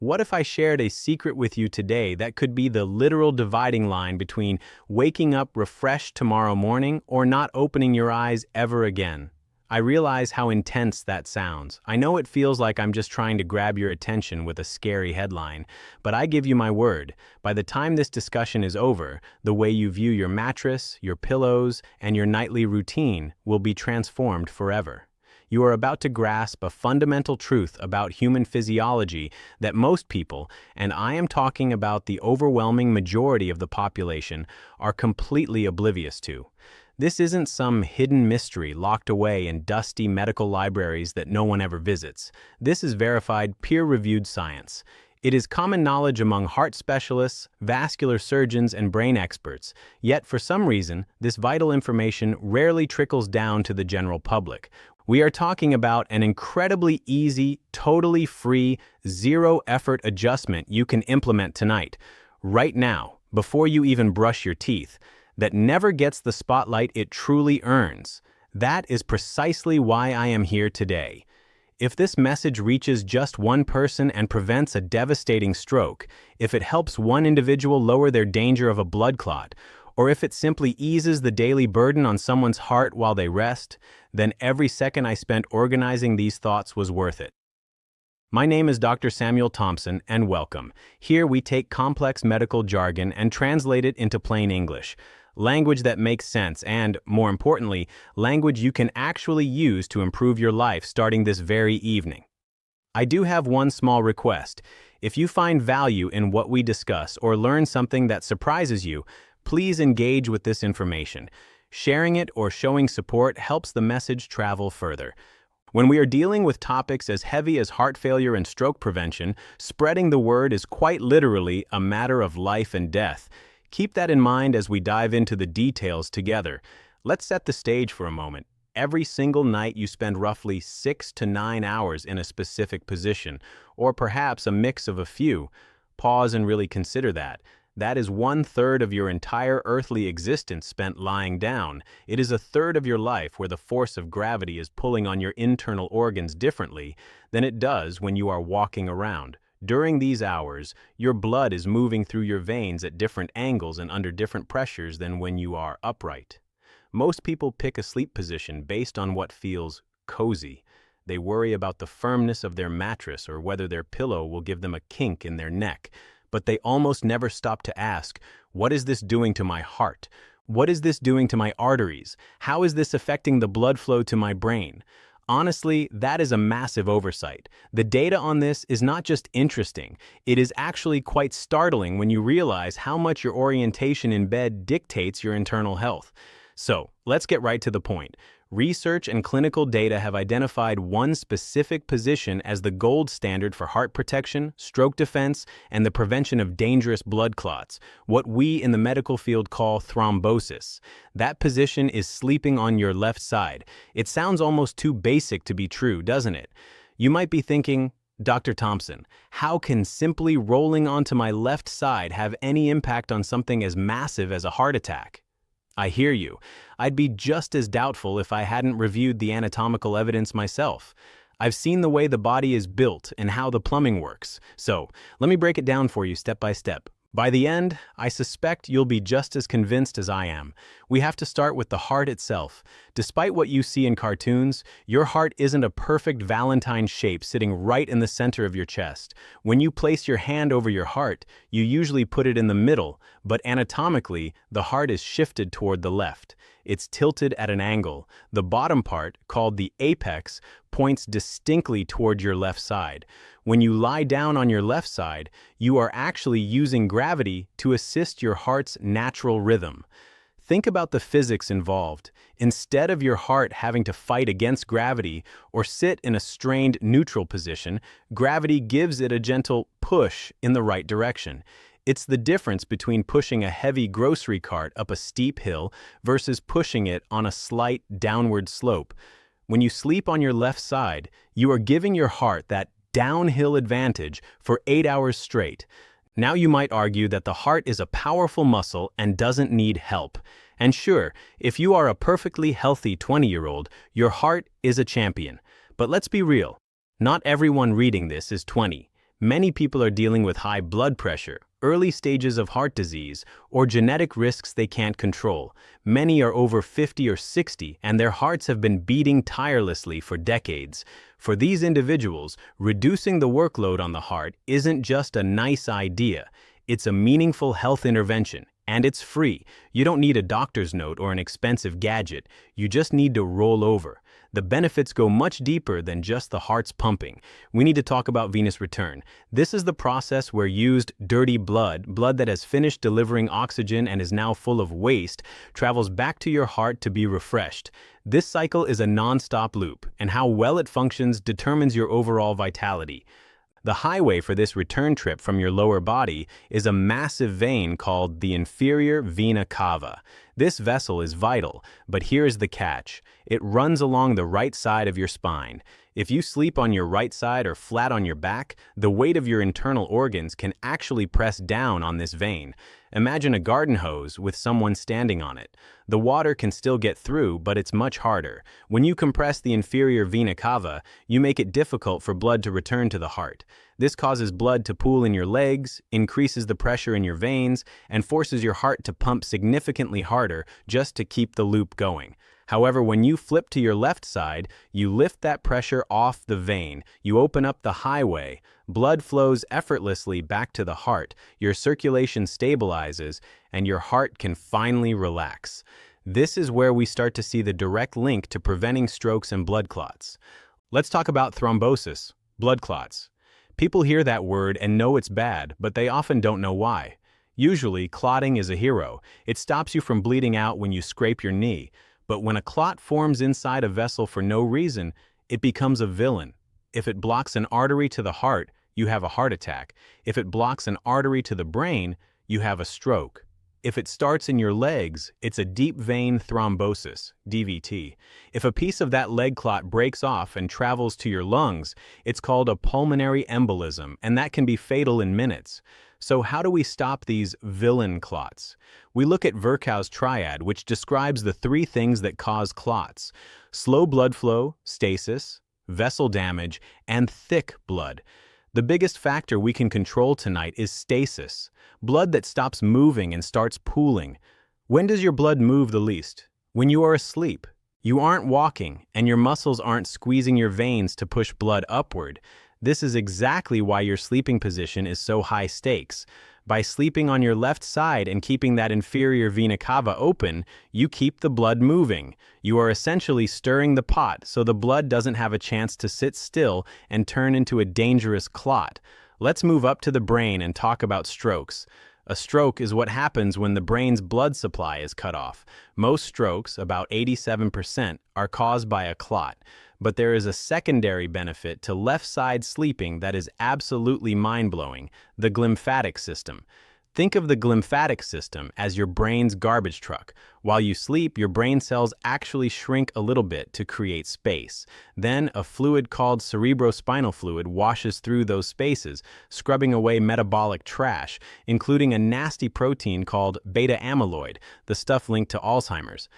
What if I shared a secret with you today that could be the literal dividing line between waking up refreshed tomorrow morning or not opening your eyes ever again? I realize how intense that sounds. I know it feels like I'm just trying to grab your attention with a scary headline, but I give you my word, by the time this discussion is over, the way you view your mattress, your pillows, and your nightly routine will be transformed forever. You are about to grasp a fundamental truth about human physiology that most people, and I am talking about the overwhelming majority of the population, are completely oblivious to. This isn't some hidden mystery locked away in dusty medical libraries that no one ever visits. This is verified, peer-reviewed science. It is common knowledge among heart specialists, vascular surgeons, and brain experts, yet for some reason, this vital information rarely trickles down to the general public. We are talking about an incredibly easy, totally free, zero-effort adjustment you can implement tonight, right now, before you even brush your teeth, that never gets the spotlight it truly earns. That is precisely why I am here today. If this message reaches just one person and prevents a devastating stroke, if it helps one individual lower their danger of a blood clot, or if it simply eases the daily burden on someone's heart while they rest, then every second I spent organizing these thoughts was worth it. My name is Dr. Samuel Thompson, and welcome. Here we take complex medical jargon and translate it into plain English, language that makes sense and, more importantly, language you can actually use to improve your life starting this very evening. I do have one small request. If you find value in what we discuss or learn something that surprises you, please engage with this information. Sharing it or showing support helps the message travel further. When we are dealing with topics as heavy as heart failure and stroke prevention, spreading the word is quite literally a matter of life and death. Keep that in mind as we dive into the details together. Let's set the stage for a moment. Every single night you spend roughly 6 to 9 hours in a specific position, or perhaps a mix of a few. Pause and really consider that. That is 1/3 of your entire earthly existence spent lying down. It is 1/3 of your life where the force of gravity is pulling on your internal organs differently than it does when you are walking around. During these hours, your blood is moving through your veins at different angles and under different pressures than when you are upright. Most people pick a sleep position based on what feels cozy. They worry about the firmness of their mattress or whether their pillow will give them a kink in their neck. But they almost never stop to ask, what is this doing to my heart? What is this doing to my arteries? How is this affecting the blood flow to my brain? Honestly, that is a massive oversight. The data on this is not just interesting, it is actually quite startling when you realize how much your orientation in bed dictates your internal health. So, let's get right to the point. Research and clinical data have identified one specific position as the gold standard for heart protection, stroke defense, and the prevention of dangerous blood clots, what we in the medical field call thrombosis. That position is sleeping on your left side. It sounds almost too basic to be true, doesn't it? You might be thinking, Dr. Thompson, how can simply rolling onto my left side have any impact on something as massive as a heart attack? I hear you. I'd be just as doubtful if I hadn't reviewed the anatomical evidence myself. I've seen the way the body is built and how the plumbing works. So, let me break it down for you step by step. By the end, I suspect you'll be just as convinced as I am. We have to start with the heart itself. Despite what you see in cartoons, your heart isn't a perfect Valentine shape sitting right in the center of your chest. When you place your hand over your heart, you usually put it in the middle, but anatomically, the heart is shifted toward the left. It's tilted at an angle. The bottom part, called the apex, points distinctly toward your left side. When you lie down on your left side, you are actually using gravity to assist your heart's natural rhythm. Think about the physics involved. Instead of your heart having to fight against gravity or sit in a strained neutral position, gravity gives it a gentle push in the right direction. It's the difference between pushing a heavy grocery cart up a steep hill versus pushing it on a slight downward slope. When you sleep on your left side, you are giving your heart that downhill advantage for 8 hours straight. Now you might argue that the heart is a powerful muscle and doesn't need help. And sure, if you are a perfectly healthy 20-year-old, your heart is a champion. But let's be real. Not everyone reading this is 20. Many people are dealing with high blood pressure, early stages of heart disease, or genetic risks they can't control. Many are over 50 or 60, and their hearts have been beating tirelessly for decades. For these individuals, reducing the workload on the heart isn't just a nice idea. It's a meaningful health intervention, and it's free. You don't need a doctor's note or an expensive gadget. You just need to roll over. The benefits go much deeper than just the heart's pumping. We need to talk about venous return. This is the process where used dirty blood that has finished delivering oxygen and is now full of waste, travels back to your heart to be refreshed. This cycle is a non-stop loop, and how well it functions determines your overall vitality. The highway for this return trip from your lower body is a massive vein called the inferior vena cava. This vessel is vital, but here's the catch. It runs along the right side of your spine. If you sleep on your right side or flat on your back, the weight of your internal organs can actually press down on this vein. Imagine a garden hose with someone standing on it. The water can still get through, but it's much harder. When you compress the inferior vena cava, you make it difficult for blood to return to the heart. This causes blood to pool in your legs, increases the pressure in your veins, and forces your heart to pump significantly harder just to keep the loop going. However, when you flip to your left side, you lift that pressure off the vein. You open up the highway. Blood flows effortlessly back to the heart. Your circulation stabilizes, and your heart can finally relax. This is where we start to see the direct link to preventing strokes and blood clots. Let's talk about thrombosis, blood clots. People hear that word and know it's bad, but they often don't know why. Usually, clotting is a hero. It stops you from bleeding out when you scrape your knee. But when a clot forms inside a vessel for no reason, it becomes a villain. If it blocks an artery to the heart, you have a heart attack. If it blocks an artery to the brain, you have a stroke. If it starts in your legs, it's a deep vein thrombosis, DVT. If a piece of that leg clot breaks off and travels to your lungs, it's called a pulmonary embolism, and that can be fatal in minutes. So how do we stop these villain clots? We look at Virchow's triad, which describes the three things that cause clots: slow blood flow, stasis, vessel damage, and thick blood. The biggest factor we can control tonight is stasis, blood that stops moving and starts pooling. When does your blood move the least? When you are asleep. You aren't walking, and your muscles aren't squeezing your veins to push blood upward. This is exactly why your sleeping position is so high stakes. By sleeping on your left side and keeping that inferior vena cava open, you keep the blood moving. You are essentially stirring the pot so the blood doesn't have a chance to sit still and turn into a dangerous clot. Let's move up to the brain and talk about strokes. A stroke is what happens when the brain's blood supply is cut off. Most strokes, about 87%, are caused by a clot. But there is a secondary benefit to left-side sleeping that is absolutely mind-blowing: the glymphatic system. Think of the glymphatic system as your brain's garbage truck. While you sleep, your brain cells actually shrink a little bit to create space. Then a fluid called cerebrospinal fluid washes through those spaces, scrubbing away metabolic trash, including a nasty protein called beta amyloid, the stuff linked to Alzheimer's.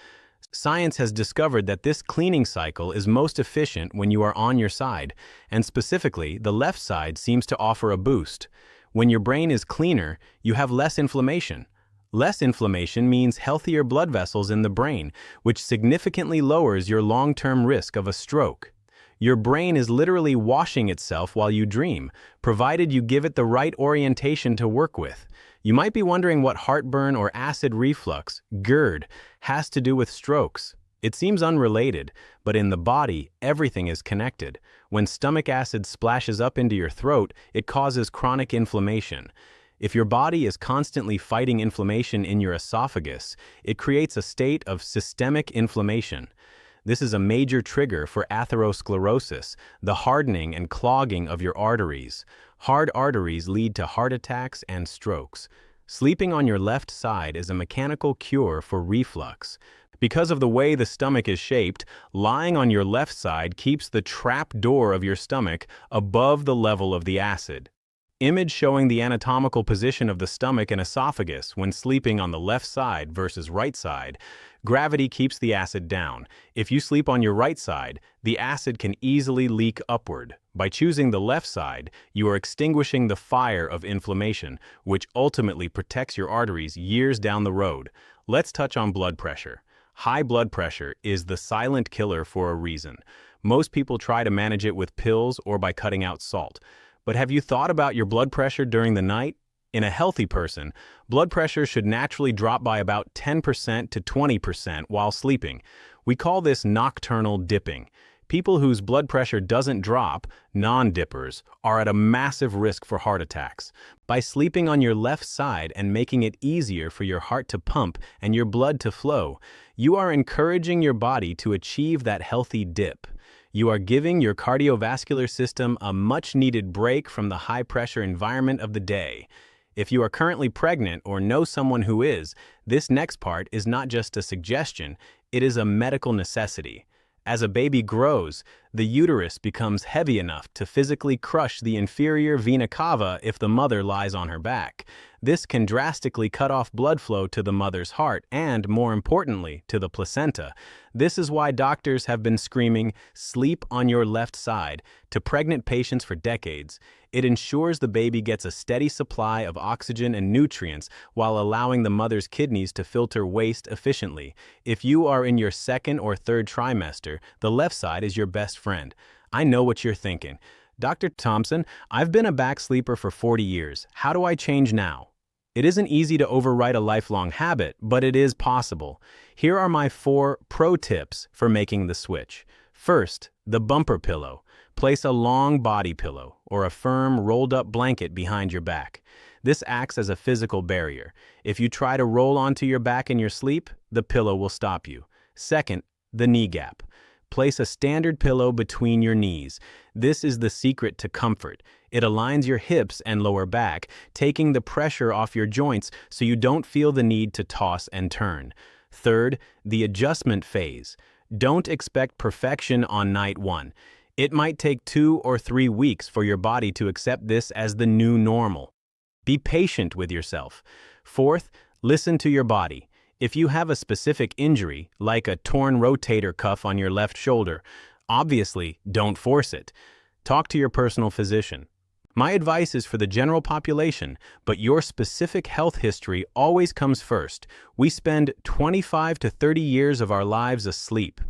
Science has discovered that this cleaning cycle is most efficient when you are on your side, and specifically, the left side seems to offer a boost. When your brain is cleaner, you have less inflammation. Less inflammation means healthier blood vessels in the brain, which significantly lowers your long-term risk of a stroke. Your brain is literally washing itself while you dream, provided you give it the right orientation to work with. You might be wondering what heartburn or acid reflux, GERD, has to do with strokes. It seems unrelated, but in the body, everything is connected. When stomach acid splashes up into your throat, it causes chronic inflammation. If your body is constantly fighting inflammation in your esophagus, it creates a state of systemic inflammation. This is a major trigger for atherosclerosis, the hardening and clogging of your arteries. Hard arteries lead to heart attacks and strokes. Sleeping on your left side is a mechanical cure for reflux. Because of the way the stomach is shaped, lying on your left side keeps the trap door of your stomach above the level of the acid. Image showing the anatomical position of the stomach and esophagus when sleeping on the left side versus right side. Gravity keeps the acid down. If you sleep on your right side, the acid can easily leak upward. By choosing the left side, you are extinguishing the fire of inflammation, which ultimately protects your arteries years down the road. Let's touch on blood pressure. High blood pressure is the silent killer for a reason. Most people try to manage it with pills or by cutting out salt. But have you thought about your blood pressure during the night? In a healthy person, blood pressure should naturally drop by about 10% to 20% while sleeping. We call this nocturnal dipping. People whose blood pressure doesn't drop, non-dippers, are at a massive risk for heart attacks. By sleeping on your left side and making it easier for your heart to pump and your blood to flow, you are encouraging your body to achieve that healthy dip. You are giving your cardiovascular system a much-needed break from the high-pressure environment of the day. If you are currently pregnant or know someone who is, this next part is not just a suggestion, it is a medical necessity. As a baby grows, the uterus becomes heavy enough to physically crush the inferior vena cava if the mother lies on her back. This can drastically cut off blood flow to the mother's heart and, more importantly, to the placenta. This is why doctors have been screaming, "Sleep on your left side," to pregnant patients for decades. It ensures the baby gets a steady supply of oxygen and nutrients while allowing the mother's kidneys to filter waste efficiently. If you are in your second or third trimester, the left side is your best friend. I know what you're thinking. Dr. Thompson, I've been a back sleeper for 40 years. How do I change now? It isn't easy to overwrite a lifelong habit, but it is possible. Here are my 4 pro tips for making the switch. First, the bumper pillow. Place a long body pillow or a firm rolled-up blanket behind your back. This acts as a physical barrier. If you try to roll onto your back in your sleep, the pillow will stop you. Second, the knee gap. Place a standard pillow between your knees. This is the secret to comfort. It aligns your hips and lower back, taking the pressure off your joints so you don't feel the need to toss and turn. Third, the adjustment phase. Don't expect perfection on night 1. It might take 2 or 3 weeks for your body to accept this as the new normal. Be patient with yourself. Fourth, listen to your body. If you have a specific injury, like a torn rotator cuff on your left shoulder, obviously don't force it. Talk to your personal physician. My advice is for the general population, but your specific health history always comes first. We spend 25 to 30 years of our lives asleep.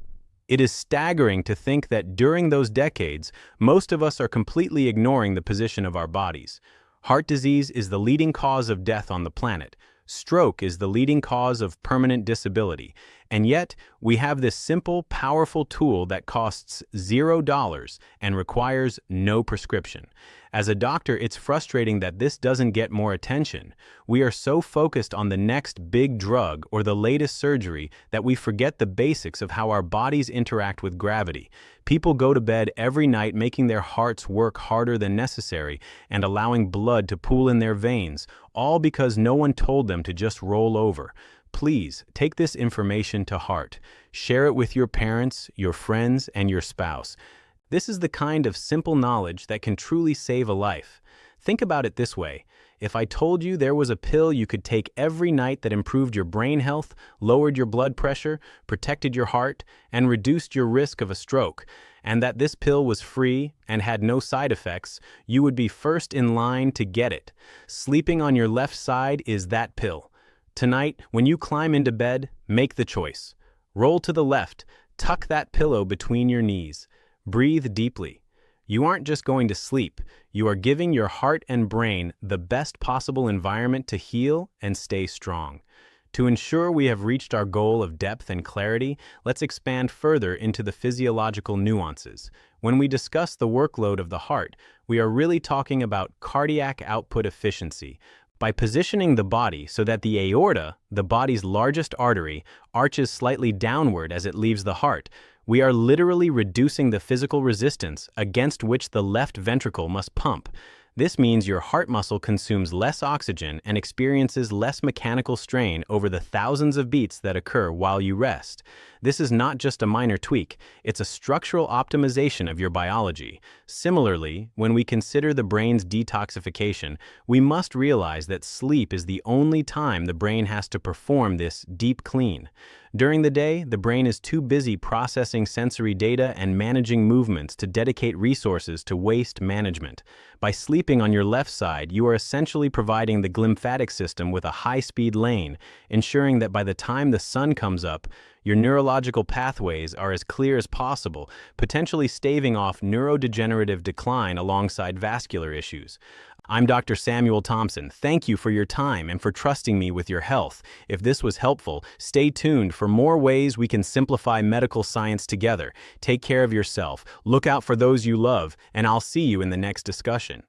It is staggering to think that during those decades, most of us are completely ignoring the position of our bodies. Heart disease is the leading cause of death on the planet. Stroke is the leading cause of permanent disability. And yet, we have this simple, powerful tool that costs $0 and requires no prescription. As a doctor, it's frustrating that this doesn't get more attention. We are so focused on the next big drug or the latest surgery that we forget the basics of how our bodies interact with gravity. People go to bed every night making their hearts work harder than necessary and allowing blood to pool in their veins, all because no one told them to just roll over. Please take this information to heart. Share it with your parents, your friends, and your spouse. This is the kind of simple knowledge that can truly save a life. Think about it this way. If I told you there was a pill you could take every night that improved your brain health, lowered your blood pressure, protected your heart, and reduced your risk of a stroke, and that this pill was free and had no side effects, you would be first in line to get it. Sleeping on your left side is that pill. Tonight, when you climb into bed, make the choice. Roll to the left, tuck that pillow between your knees. Breathe deeply. You aren't just going to sleep, you are giving your heart and brain the best possible environment to heal and stay strong. To ensure we have reached our goal of depth and clarity, let's expand further into the physiological nuances. When we discuss the workload of the heart, we are really talking about cardiac output efficiency. By positioning the body so that the aorta, the body's largest artery, arches slightly downward as it leaves the heart, we are literally reducing the physical resistance against which the left ventricle must pump. This means your heart muscle consumes less oxygen and experiences less mechanical strain over the thousands of beats that occur while you rest. This is not just a minor tweak, it's a structural optimization of your biology. Similarly, when we consider the brain's detoxification, we must realize that sleep is the only time the brain has to perform this deep clean. During the day, the brain is too busy processing sensory data and managing movements to dedicate resources to waste management. By sleeping on your left side, you are essentially providing the glymphatic system with a high-speed lane, ensuring that by the time the sun comes up, your neurological pathways are as clear as possible, potentially staving off neurodegenerative decline alongside vascular issues. I'm Dr. Samuel Thompson. Thank you for your time and for trusting me with your health. If this was helpful, stay tuned for more ways we can simplify medical science together. Take care of yourself, look out for those you love, and I'll see you in the next discussion.